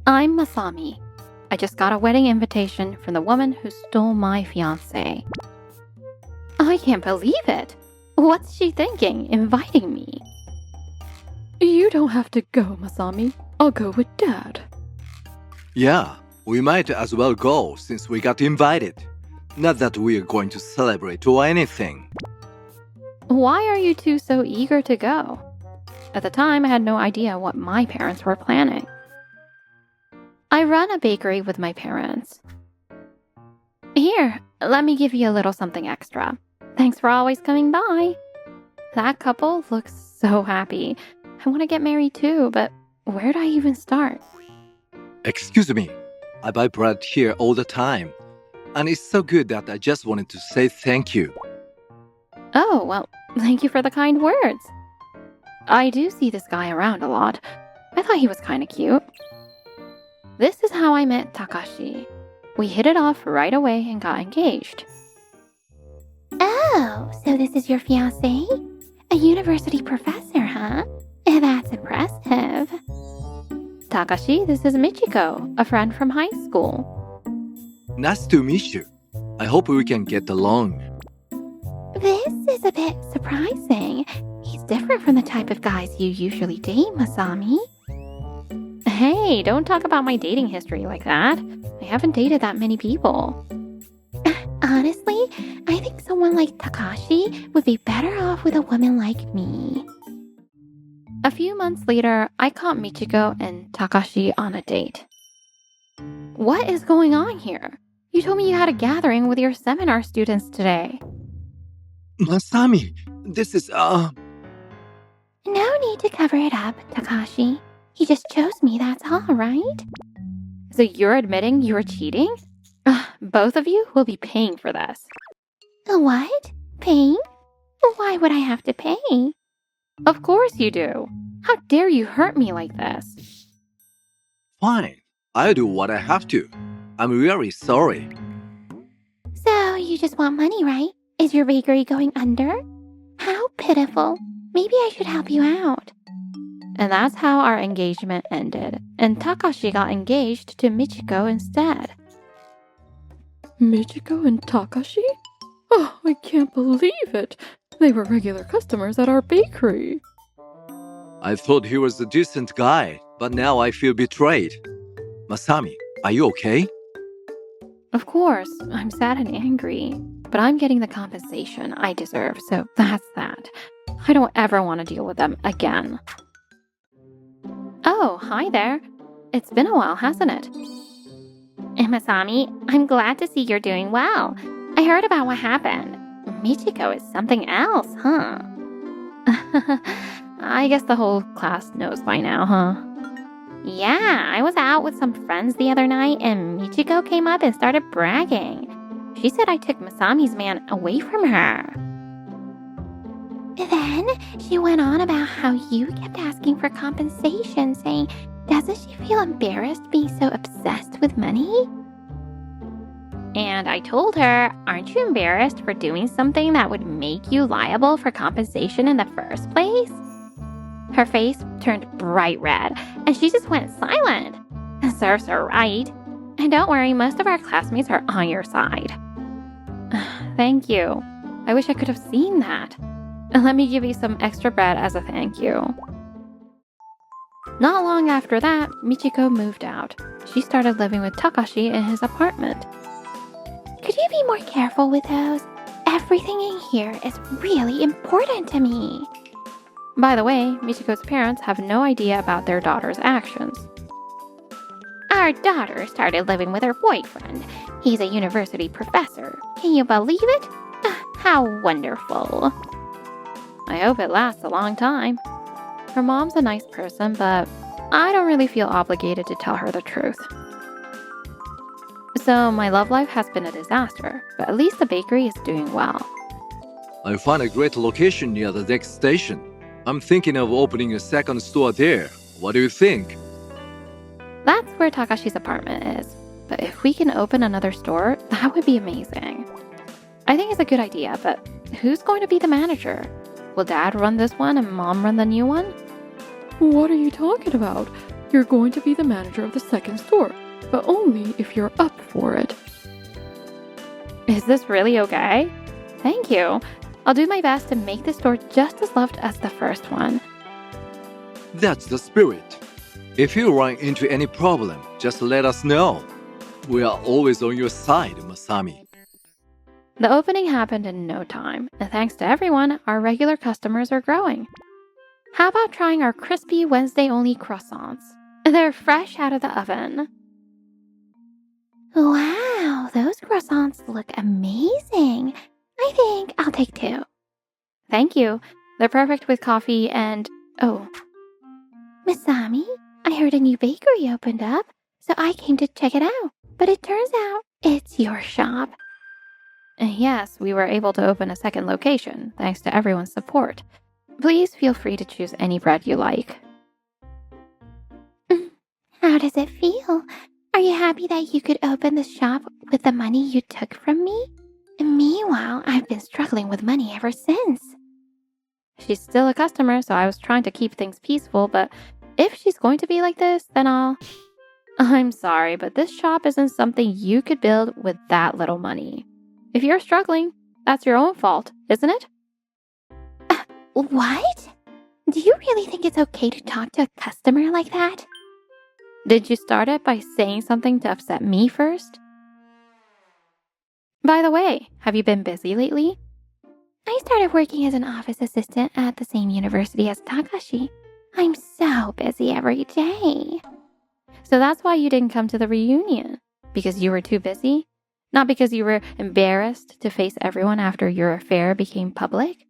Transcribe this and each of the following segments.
I'm Masami. I just got a wedding invitation from the woman who stole my fiancé. I can't believe it. What's she thinking, inviting me? You don't have to go, Masami. I'll go with Dad. Yeah, we might as well go since we got invited. Not that we are going to celebrate or anything. Why are you two so eager to go? At the time, I had no idea what my parents were planning. I run a bakery with my parents. Here, let me give you a little something extra. Thanks for always coming by. That couple looks so happy. I want to get married too, but where do I even start? Excuse me, I buy bread here all the time. And it's so good that I just wanted to say thank you. Oh, well, thank you for the kind words. I do see this guy around a lot. I thought he was kind of cute. This is how I met Takashi. We hit it off right away and got engaged. Oh, so this is your fiancé? A university professor, huh? That's impressive. Takashi, this is Michiko, a friend from high school. Nice to meet you. I hope we can get along. This is a bit surprising. He's different from the type of guys you usually date, Masami. Hey, don't talk about my dating history like that. I haven't dated that many people. Honestly, I think someone like Takashi would be better off with a woman like me. A few months later, I caught Michiko and Takashi on a date. What is going on here? You told me you had a gathering with your seminar students today. Masami, this is, No need to cover it up, Takashi. He just chose me, that's all, right? So you're admitting you were cheating? Both of you will be paying for this. What? Paying? Why would I have to pay? Of course you do. How dare you hurt me like this? fine. I'll do what I have to. I'm really sorry. So, you just want money, right? Is your bakery going under? How pitiful. Maybe I should help you out. And that's how our engagement ended. And Takashi got engaged to Michiko instead. Michiko and Takashi? Oh, I can't believe it. They were regular customers at our bakery. I thought he was a decent guy, but now I feel betrayed. Masami, are you okay? Of course, I'm sad and angry. But I'm getting the compensation I deserve, so that's that. I don't ever want to deal with them again. Oh, hi there. It's been a while, hasn't it? Masami, I'm glad to see you're doing well. I heard about what happened. Michiko is something else, huh? I guess the whole class knows by now, huh? Yeah, I was out with some friends the other night and Michiko came up and started bragging. She said I took Masami's man away from her. Then she went on about how you kept asking for compensation, saying, doesn't she feel embarrassed being so obsessed with money? And I told her, aren't you embarrassed for doing something that would make you liable for compensation in the first place? Her face turned bright red, and she just went silent. Serves her right. And don't worry, most of our classmates are on your side. Thank you. I wish I could have seen that. Let me give you some extra bread as a thank you. Not long after that, Michiko moved out. She started living with Takashi in his apartment. Could you be more careful with those? Everything in here is really important to me. By the way, Michiko's parents have no idea about their daughter's actions. Our daughter started living with her boyfriend. He's a university professor. Can you believe it? How wonderful. I hope it lasts a long time. Her mom's a nice person, but I don't really feel obligated to tell her the truth. So my love life has been a disaster, but at least the bakery is doing well. I found a great location near the next station. I'm thinking of opening a second store there. What do you think? That's where Takashi's apartment is. But if we can open another store, that would be amazing. I think it's a good idea, but who's going to be the manager? Will Dad run this one and Mom run the new one? What are you talking about? You're going to be the manager of the second store, but only if you're up for it. Is this really okay? Thank you. I'll do my best to make the store just as loved as the first one. That's the spirit. If you run into any problem, just let us know. We are always on your side, Masami. The opening happened in no time, and thanks to everyone, our regular customers are growing. How about trying our crispy Wednesday-only croissants? They're fresh out of the oven. Wow, those croissants look amazing. I think I'll take 2. Thank you. They're perfect with coffee and... Oh. Masami, I heard a new bakery opened up, so I came to check it out. But it turns out it's your shop. Yes, we were able to open a second location, thanks to everyone's support. Please feel free to choose any bread you like. How does it feel? Are you happy that you could open the shop with the money you took from me? Meanwhile, I've been struggling with money ever since. She's still a customer, so I was trying to keep things peaceful, but if she's going to be like this, then I'm sorry, but this shop isn't something you could build with that little money. If you're struggling, that's your own fault, isn't it? What? Do you really think it's okay to talk to a customer like that? Did you start it by saying something to upset me first? By the way, have you been busy lately? I started working as an office assistant at the same university as Takashi. I'm so busy every day. So that's why you didn't come to the reunion? Because you were too busy? Not because you were embarrassed to face everyone after your affair became public?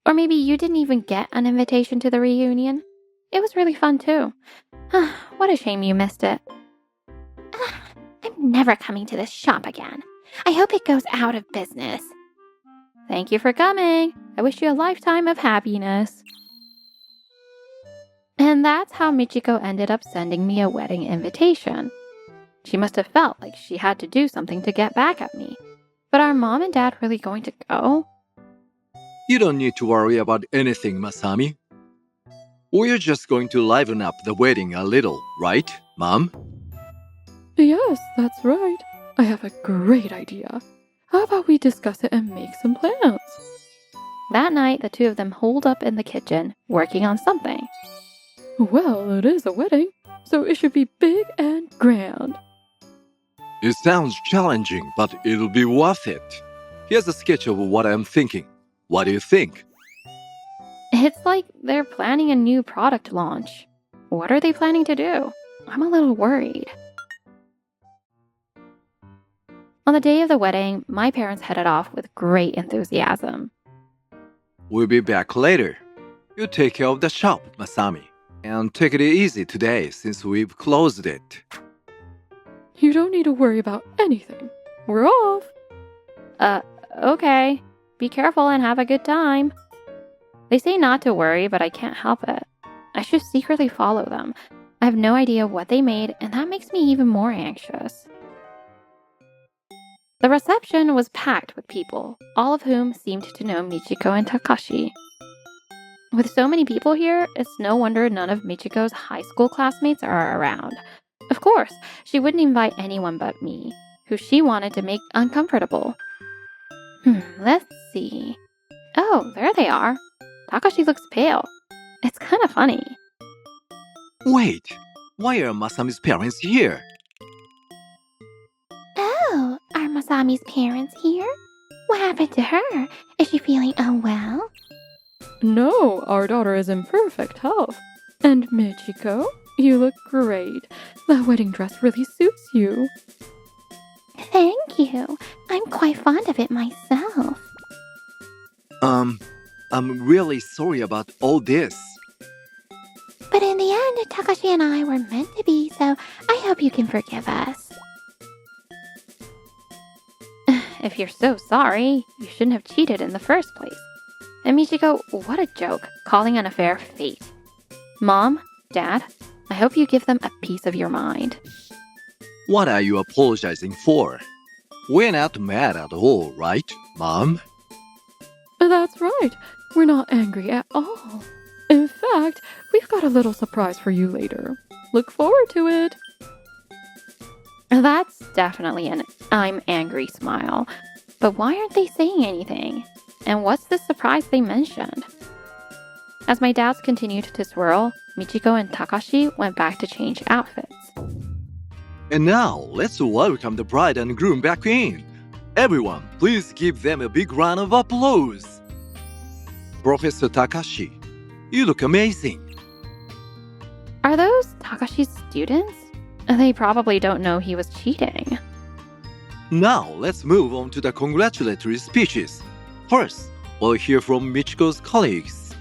Or maybe you didn't even get an invitation to the reunion? It was really fun too. What a shame you missed it. I'm never coming to this shop again. I hope it goes out of business. Thank you for coming. I wish you a lifetime of happiness. And that's how Michiko ended up sending me a wedding invitation. She must have felt like she had to do something to get back at me. But are Mom and Dad really going to go? You don't need to worry about anything, Masami. We're just going to liven up the wedding a little, right, Mom? Yes, that's right. I have a great idea. How about we discuss it and make some plans? That night, the two of them holed up in the kitchen, working on something. Well, it is a wedding, so it should be big and grand. It sounds challenging, but it'll be worth it. Here's a sketch of what I'm thinking. What do you think? It's like they're planning a new product launch. What are they planning to do? I'm a little worried. On the day of the wedding, my parents headed off with great enthusiasm. We'll be back later. You take care of the shop, Masami. And take it easy today since we've closed it. You don't need to worry about anything. We're off. Okay. Be careful and have a good time. They say not to worry, but I can't help it. I should secretly follow them. I have no idea what they made, and that makes me even more anxious. The reception was packed with people, all of whom seemed to know Michiko and Takashi. With so many people here, it's no wonder none of Michiko's high school classmates are around. Of course, she wouldn't invite anyone but me, who she wanted to make uncomfortable. Let's see. Oh, there they are. Takashi looks pale. It's kind of funny. Wait, why are Masami's parents here? Oh, are Masami's parents here? What happened to her? Is she feeling unwell? No, our daughter is in perfect health. And Michiko, you look great. That wedding dress really suits you. Thank you. I'm quite fond of it myself. I'm really sorry about all this. But in the end, Takashi and I were meant to be, so I hope you can forgive us. If you're so sorry, you shouldn't have cheated in the first place. And Michiko, what a joke, calling an affair fate. Mom, Dad, I hope you give them a piece of your mind. What are you apologizing for? We're not mad at all, right, Mom? That's right. We're not angry at all. In fact, we've got a little surprise for you later. Look forward to it. That's definitely an I'm angry smile. But why aren't they saying anything? And what's the surprise they mentioned? As my doubts continued to swirl, Michiko and Takashi went back to change outfits. And now, let's welcome the bride and groom back in. Everyone, please give them a big round of applause. Professor Takashi, you look amazing. Are those Takashi's students? They probably don't know he was cheating. Now, let's move on to the congratulatory speeches. First, we'll hear from Michiko's colleagues.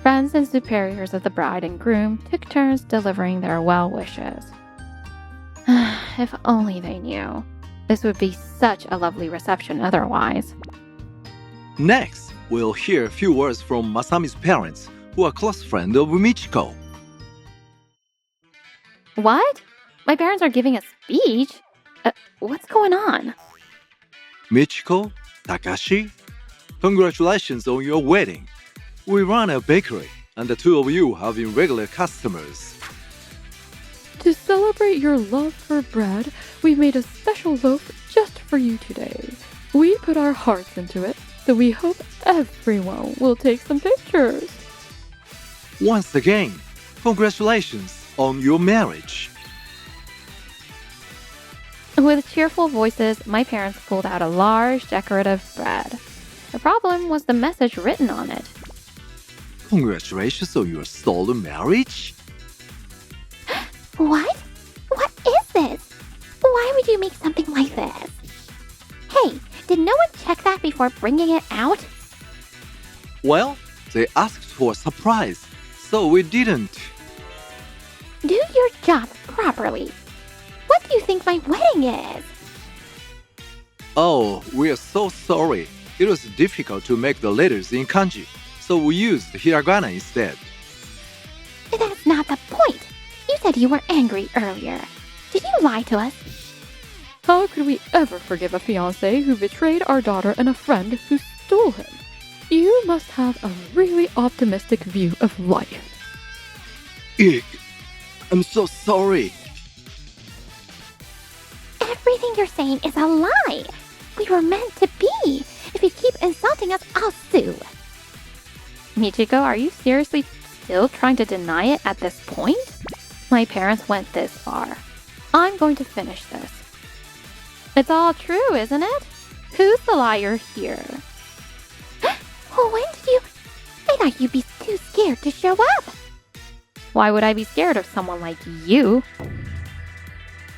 Friends and superiors of the bride and groom took turns delivering their well wishes. If only they knew. This would be such a lovely reception otherwise. Next, we'll hear a few words from Masami's parents, who are close friends of Michiko. What? My parents are giving a speech? What's going on? Michiko, Takashi, congratulations on your wedding. We run a bakery, and the two of you have been regular customers. To celebrate your love for bread, we made a special loaf just for you today. We put our hearts into it, so we hope everyone will take some pictures. Once again, congratulations on your marriage. With cheerful voices, my parents pulled out a large decorative bread. The problem was the message written on it. Congratulations on your stolen marriage? What? What is this? Why would you make something like this? Hey, did no one check that before bringing it out? Well, they asked for a surprise, so we didn't. Do your job properly. What do you think my wedding is? Oh, we are so sorry. It was difficult to make the letters in kanji, so we used hiragana instead. That's not the point. You said you were angry earlier. Did you lie to us? How could we ever forgive a fiancé who betrayed our daughter and a friend who stole him? You must have a really optimistic view of life. Eek, I'm so sorry. Everything you're saying is a lie. We were meant to be. If you keep insulting us, I'll sue. Michiko, are you seriously still trying to deny it at this point? My parents went this far. I'm going to finish this. It's all true, isn't it? Who's the liar here? When did you... I thought you'd be too scared to show up. Why would I be scared of someone like you?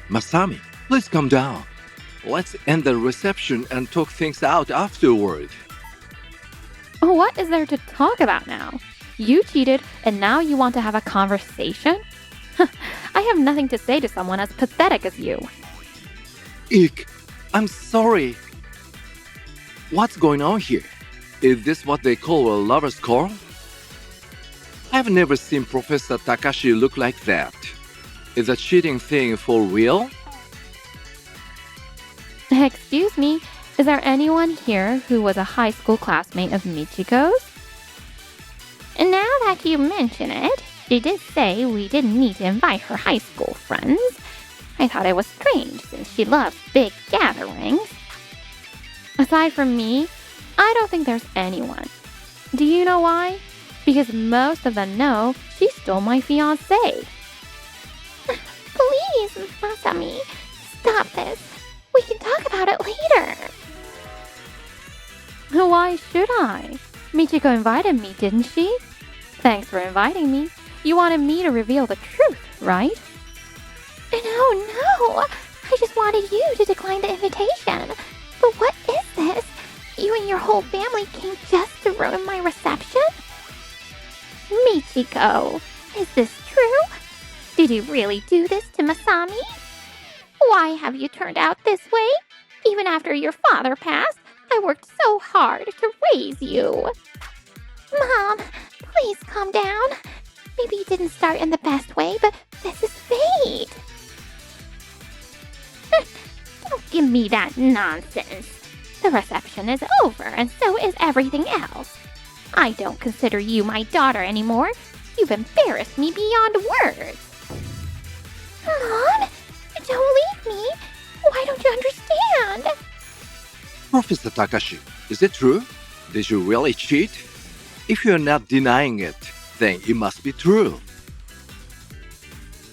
Masami, please come down. Let's end the reception and talk things out afterward. What is there to talk about now? You cheated, and now you want to have a conversation? I have nothing to say to someone as pathetic as you. Eek, I'm sorry. What's going on here? Is this what they call a lover's quarrel? I've never seen Professor Takashi look like that. Is the cheating thing for real? Excuse me, is there anyone here who was a high school classmate of Michiko's? And now that you mention it, she did say we didn't need to invite her high school friends. I thought it was strange since she loves big gatherings. Aside from me, I don't think there's anyone. Do you know why? Because most of them know she stole my fiancé. Please, Masami, stop this. We can talk about it later. Why should I? Michiko invited me, didn't she? Thanks for inviting me. You wanted me to reveal the truth, right? No. I just wanted you to decline the invitation. But what is this? You and your whole family came just to ruin my reception? Michiko, is this true? Did you really do this to Masami? Why have you turned out this way? Even after your father passed, I worked so hard to raise you. Mom, please calm down. Maybe it didn't start in the best way, but this is fate. Don't give me that nonsense. The reception is over, and so is everything else. I don't consider you my daughter anymore. You've embarrassed me beyond words. Mom, don't leave me. Why don't you understand? Professor Takashi, is it true? Did you really cheat? If you're not denying it, then it must be true.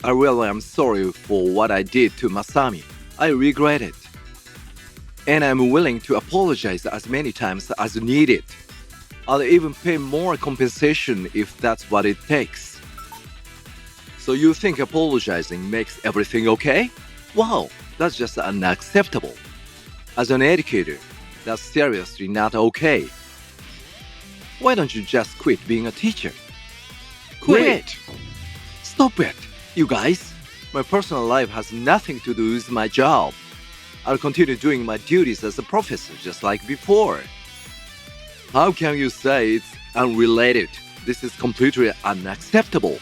I really am sorry for what I did to Masami. I regret it. And I'm willing to apologize as many times as needed. I'll even pay more compensation if that's what it takes. So you think apologizing makes everything okay? Wow, that's just unacceptable. As an educator, that's seriously not okay. Why don't you just quit being a teacher? Quit! Stop it, you guys. My personal life has nothing to do with my job. I'll continue doing my duties as a professor just like before. How can you say it's unrelated? This is completely unacceptable.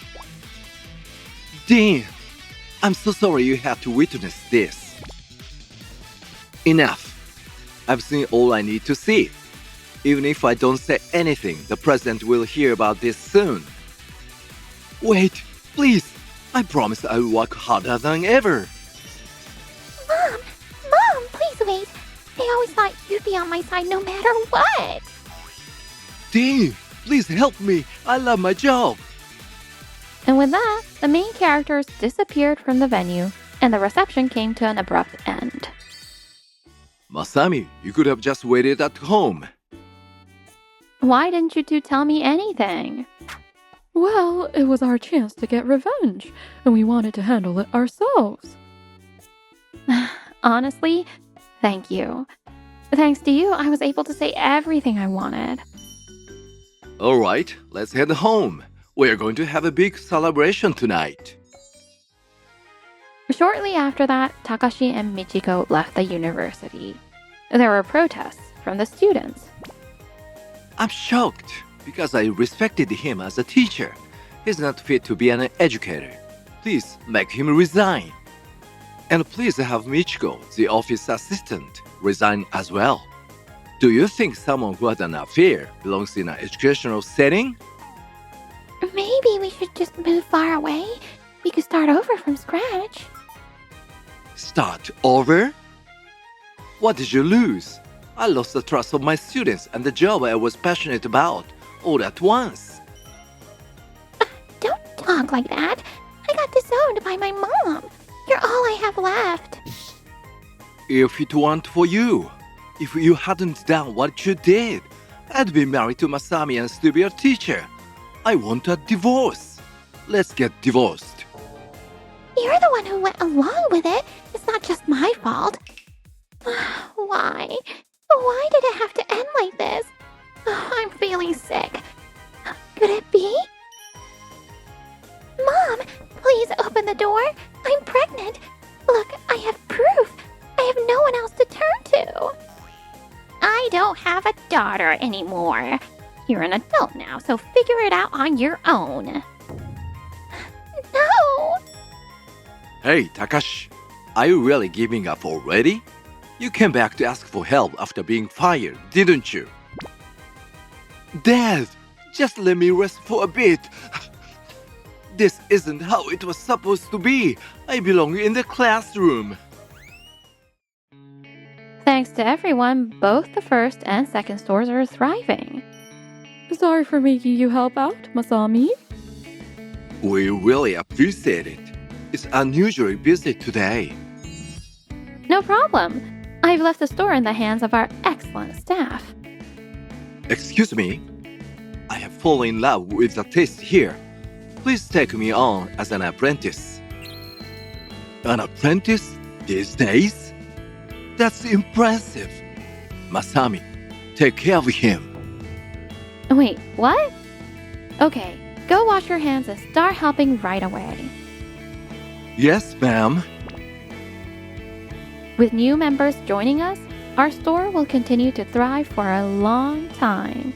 Dean, I'm so sorry you had to witness this. Enough. I've seen all I need to see. Even if I don't say anything, the president will hear about this soon. Wait, please. I promise I'll work harder than ever. Mom, please wait. I always thought you'd be on my side no matter what. Dean, please help me. I love my job. And with that, the main characters disappeared from the venue, and the reception came to an abrupt end. Masami, you could have just waited at home. Why didn't you two tell me anything? Well, it was our chance to get revenge, and we wanted to handle it ourselves. Honestly, thank you. Thanks to you, I was able to say everything I wanted. All right, let's head home. We're going to have a big celebration tonight. Shortly after that, Takashi and Michiko left the university. There were protests from the students. I'm shocked because I respected him as a teacher. He's not fit to be an educator. Please make him resign. And please have Michiko, the office assistant, resign as well. Do you think someone who had an affair belongs in an educational setting? Maybe we should just move far away. We could start over from scratch. Start over? What did you lose? I lost the trust of my students and the job I was passionate about, all at once. Don't talk like that. I got disowned by my mom. You're all I have left. If it weren't for you, if you hadn't done what you did, I'd be married to Masami and still be a teacher. I want a divorce. Let's get divorced. You're the one who went along with it. It's not just my fault. Why? Why did it have to end like this? I'm feeling sick. Could it be? Mom, please open the door. I'm pregnant. Look, I have proof. I have no one else to turn to. I don't have a daughter anymore. You're an adult now, so figure it out on your own. No! Hey, Takashi, are you really giving up already? You came back to ask for help after being fired, didn't you? Dad, just let me rest for a bit. This isn't how it was supposed to be. I belong in the classroom. Thanks to everyone, both the first and second stores are thriving. Sorry for making you help out, Masami. We really appreciate it. It's unusually busy today. No problem. I've left the store in the hands of our excellent staff. Excuse me. I have fallen in love with the taste here. Please take me on as an apprentice. An apprentice these days? That's impressive. Masami, take care of him. Wait, what? Okay, go wash your hands and start helping right away. Yes, ma'am. With new members joining us, our store will continue to thrive for a long time.